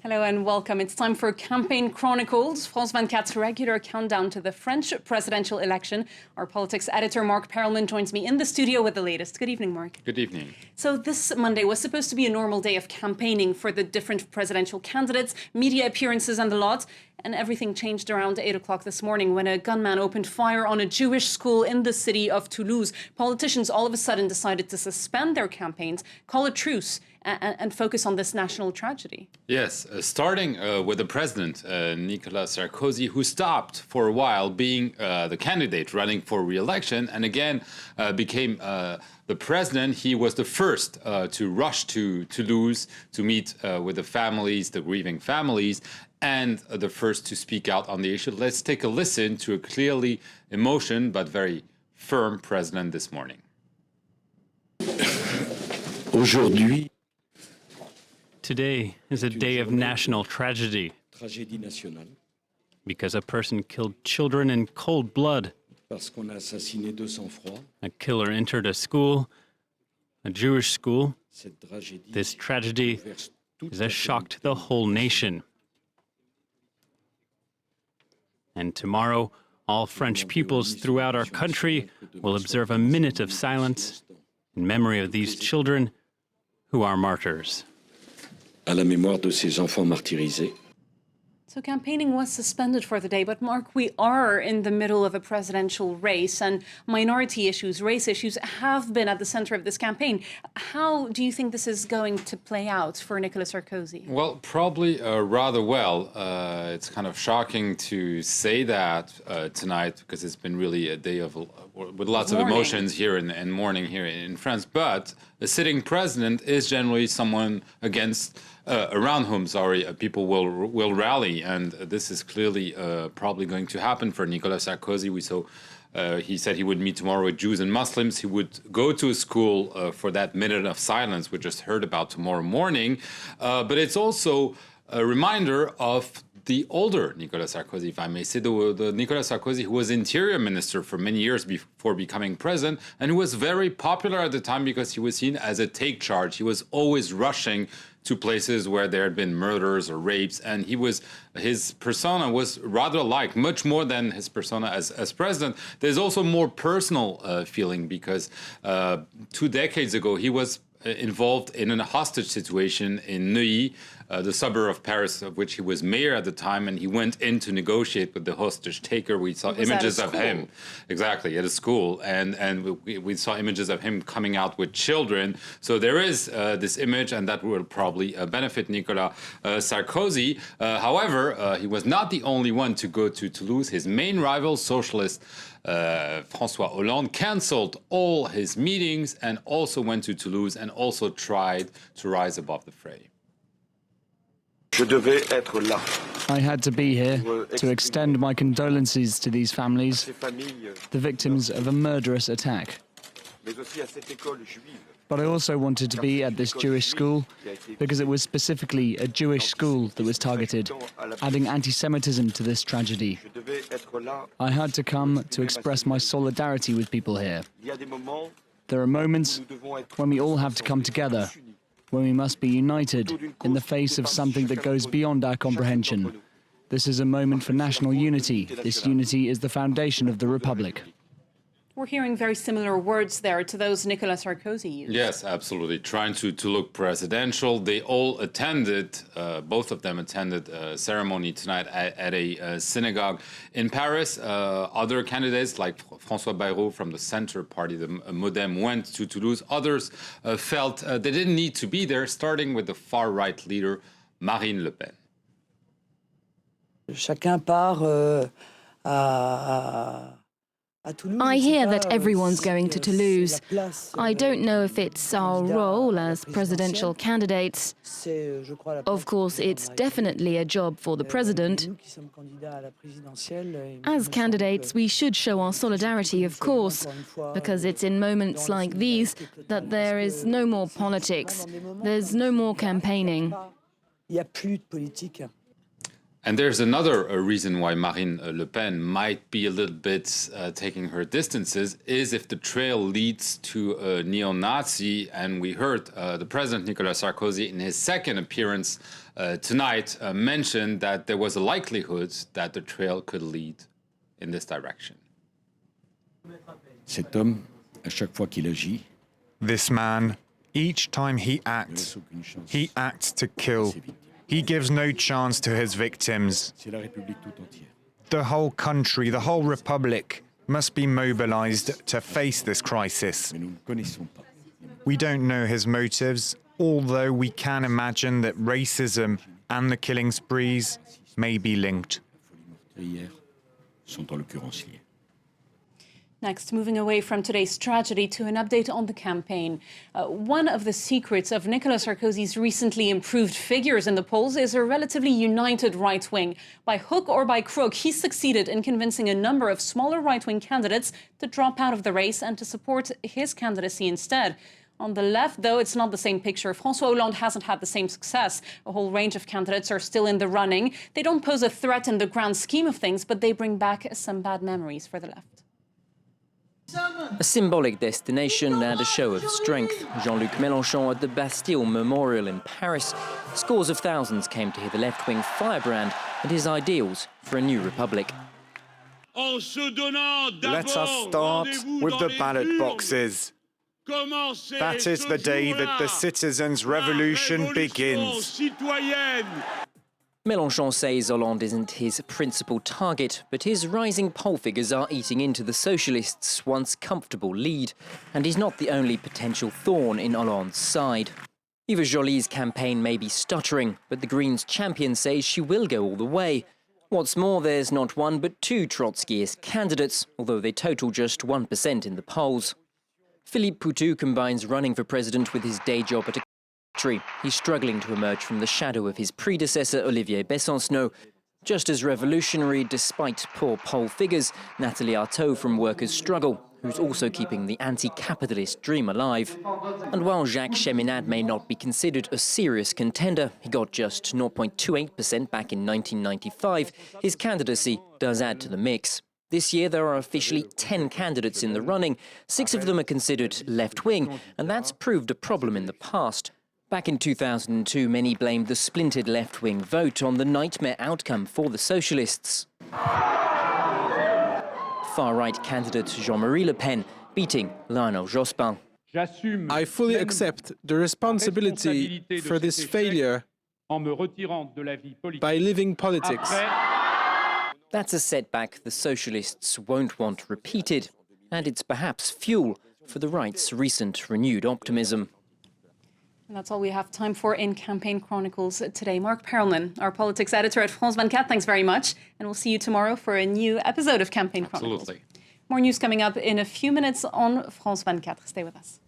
Hello and welcome. It's time for Campaign Chronicles, France 24's regular countdown to the French presidential election. Our politics editor, Mark Perelman, joins me in the studio with the latest. Good evening, Mark. Good evening. So this Monday was supposed to be a normal day of campaigning for the different presidential candidates, media appearances and the lot. And everything changed around 8 o'clock this morning when a gunman opened fire on a Jewish school in the city of Toulouse. Politicians all of a sudden decided to suspend their campaigns, call a truce, and focus on this national tragedy. Yes, starting with the president, Nicolas Sarkozy, who stopped for a while being the candidate running for re-election and again became the president. He was the first to rush to Toulouse to meet with the families, the grieving families, and the first to speak out on the issue. Let's take a listen to a clearly emotional but very firm president this morning. Today is a day of national tragedy because a person killed children in cold blood. A killer entered a school, a Jewish school. This tragedy is a shock to the whole nation. And tomorrow, all French pupils throughout our country will observe a minute of silence in memory of these children who are martyrs. À la mémoire de ces enfants martyrisés. So campaigning was suspended for the day, but Mark, we are in the middle of a presidential race and minority issues, race issues have been at the center of this campaign. How do you think this is going to play out for Nicolas Sarkozy? Well, probably rather well. It's kind of shocking to say that tonight because it's been really a day of with lots of emotions here and mourning here in France. But a sitting president is generally someone around whom, people will rally, and this is clearly probably going to happen for Nicolas Sarkozy. We saw he said he would meet tomorrow with Jews and Muslims. He would go to a school for that minute of silence we just heard about tomorrow morning. But it's also a reminder of the older Nicolas Sarkozy, if I may say, the Nicolas Sarkozy who was interior minister for many years before becoming president, and who was very popular at the time because he was seen as a take charge. He was always rushing to places where there had been murders or rapes, and his persona was rather like, much more than his persona as president. There's also more personal feeling because 2 decades ago he was involved in a hostage situation in Neuilly, the suburb of Paris, of which he was mayor at the time, and he went in to negotiate with the hostage taker. We saw images of him, exactly, at a school, and we saw images of him coming out with children. So there is this image, and that will probably benefit Nicolas Sarkozy. However, he was not the only one to go to Toulouse. His main rival, socialist François Hollande, cancelled all his meetings and also went to Toulouse and also tried to rise above the fray. I had to be here to extend my condolences to these families, the victims of a murderous attack. But I also wanted to be at this Jewish school because it was specifically a Jewish school that was targeted, adding anti-Semitism to this tragedy. I had to come to express my solidarity with people here. There are moments when we all have to come together, when we must be united in the face of something that goes beyond our comprehension. This is a moment for national unity. This unity is the foundation of the Republic. We're hearing very similar words there to those Nicolas Sarkozy used. Yes, absolutely. Trying to look presidential. They all attended, both of them attended a ceremony tonight at a synagogue in Paris. Other candidates like François Bayrou from the Centre Party, the Modem, went to Toulouse. Others felt they didn't need to be there, starting with the far-right leader, Marine Le Pen. Chacun part I hear that everyone's going to Toulouse. I don't know if it's our role as presidential candidates. Of course, it's definitely a job for the president. As candidates, we should show our solidarity, of course, because it's in moments like these that there is no more politics. There's no more campaigning. And there's another reason why Marine Le Pen might be a little bit taking her distances is if the trail leads to a neo-Nazi. And we heard the president, Nicolas Sarkozy, in his second appearance tonight mention that there was a likelihood that the trail could lead in this direction. Cet homme, à chaque fois qu'il agit, This man, each time he acts to kill. He gives no chance to his victims. c'est la République tout entière. The whole country, the whole republic must be mobilized to face this crisis. Mais nous ne connaissons pas. We don't know his motives, although we can imagine that racism and the killing sprees may be linked. Hier sont en l'occurrence liés. Next, moving away from today's tragedy to an update on the campaign. One of the secrets of Nicolas Sarkozy's recently improved figures in the polls is a relatively united right wing. By hook or by crook, he succeeded in convincing a number of smaller right-wing candidates to drop out of the race and to support his candidacy instead. On the left, though, it's not the same picture. François Hollande hasn't had the same success. A whole range of candidates are still in the running. They don't pose a threat in the grand scheme of things, but they bring back some bad memories for the left. A symbolic destination and a show of strength. Jean-Luc Mélenchon at the Bastille Memorial in Paris. Scores of thousands came to hear the left-wing firebrand and his ideals for a new republic. Let us start with the ballot boxes. That is the day that the citizens' revolution begins. Mélenchon says Hollande isn't his principal target, but his rising poll figures are eating into the socialists' once comfortable lead, and he's not the only potential thorn in Hollande's side. Eva Joly's campaign may be stuttering, but the Greens' champion says she will go all the way. What's more, there's not one but two Trotskyist candidates, although they total just 1% in the polls. Philippe Poutou combines running for president with his day job at a factory. He's struggling to emerge from the shadow of his predecessor, Olivier Besancenot. Just as revolutionary, despite poor poll figures, Nathalie Arthaud from Workers' Struggle, who's also keeping the anti-capitalist dream alive. And while Jacques Cheminade may not be considered a serious contender, he got just 0.28% back in 1995, his candidacy does add to the mix. This year, there are officially 10 candidates in the running. 6 of them are considered left-wing, and that's proved a problem in the past. Back in 2002, many blamed the splintered left-wing vote on the nightmare outcome for the socialists. Far-right candidate Jean-Marie Le Pen beating Lionel Jospin. I fully accept the responsibility for this failure by leaving politics. That's a setback the socialists won't want repeated, and it's perhaps fuel for the right's recent renewed optimism. And that's all we have time for in Campaign Chronicles today. Mark Perelman, our politics editor at France 24, thanks very much. And we'll see you tomorrow for a new episode of Campaign Chronicles. Absolutely. More news coming up in a few minutes on France 24. Stay with us.